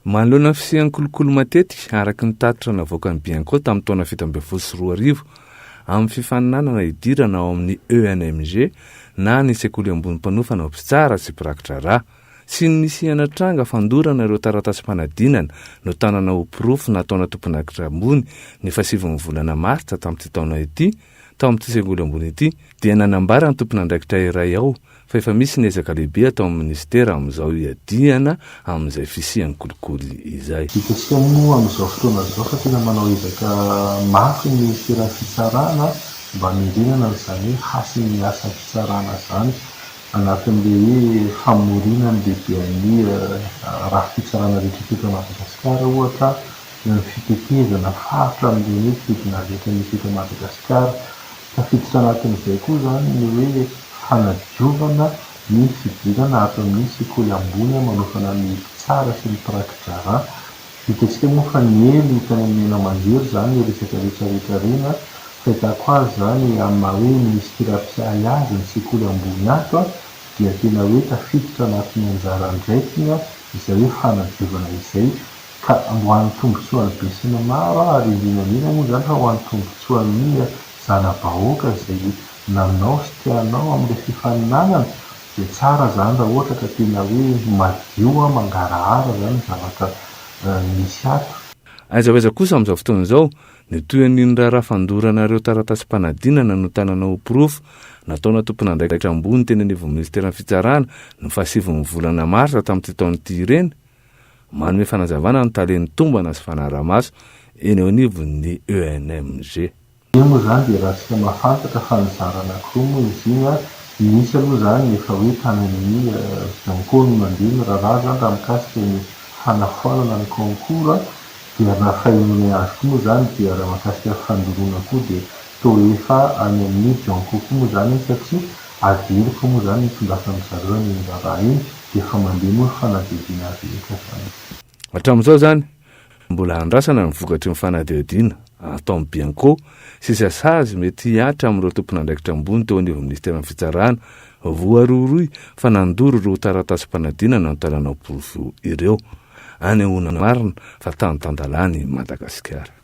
Manoloana ny fisian'ny kolokolo matetika araky ny tatitra navoaka ny Bianco tamin'ny taona 2014 amin'ny fifaninanana idirana ao amin'ny ENMG na ny sekoly ambony mpanofana mpitsara sy prakitra ra sy ny nisihana tranga fandorana ireo taratasy-panadinana no tanana ho pirofo nataona tompon'akitra ambony ny 7 volana martsa tamin'ity taona ity tao amin'ity sekoly ambony ity dia nanambara ny tompon'andraikitra iray ao fa efa misy niezaka lehibe atao amin'ny ministera amin'izao iadihana amin'izay fisian'ny kolikoly izay. Hitantsika moa amin'izao fotoana izao fa tena manao ezaka mafy ny ministera fitsarana mba mirinana n'izany hasy ny asa fitsarana zany anatin'ilay hoe famorina ny lehibean'ny raha fitsarana rehetra teto Madagasikara ohatra ny fitetezana faritra amin'ilay hoe tebina rehetra ny teto Madagasikara. Tafiditra anatin'izay koa zany ny hoe fanadiovana ny fidirana ato amin'ny sekoly ambony manofana ny tsara sy ny prakitra ra. Hitantsika moa fa ny ely tena mena manjery zany ny resaka rehetrarehetra reny fahitako azy zany amin'ny hoe ministera mpiahy azy ny sekoly ambony ato dia tena hoe tafiditra anatin'ny anjara andraikiny izay hoe fanadiovana izay ka ho an'ny tombotsoan'ny be sy ny maro ary indrindra moa zany fa ho an'ny tombotsoan'ny zana-bahoaka izay nanao sy tianao amin'ilay fifaninanana dia tsara zany raha ohatra ka tena hoe madio mangarahara zany zavatra misy ato. Aiza kosa amin'izao fotoana izao ny toyan'iny raha fandorana ireo taratasy-panadinana no tanana ho pirofo nataona tompon'andraikitra ambony teny anivon'ny ministeran'ny fitsarana ny 7 volana marsa tamin'ity taon'ity ireny manome fanazavana ny talen'ny tombana sy fanaramaso eny eo anivon'ny ENMG. Io moa zany dia raha tsika mahafantatra fa nizara anankiroa moa izy iny misy aloha zany efa hoe tanan'ny Bianco no mandeha ny raharaha zany raha mikasika ny fanafoanana ny concours dia raha fahinany azy koa moa zany dia raha mahakasika fandoroana koa dia toa efa any amin'ny Bianco koa moa zany satria adeliko moa zany ny tondrasan'izareo ny raharaha iny dia efa mandeha moa fanadihadiana azy rehetra zany. Hatramin'izao zany mbola handrasana ny vokatry ny fanadihadiana atao amin'ny Bianco sy sasazy mety hiatra amin'ireo tompon'andraikitra ambony teo anivon'ny ministeran'ny fitsarana voaroroy fa nandoro ireo taratasy-panadinana no tanana ho pirofo ireo any ahoana marina fa tany tandalany Madagasikara.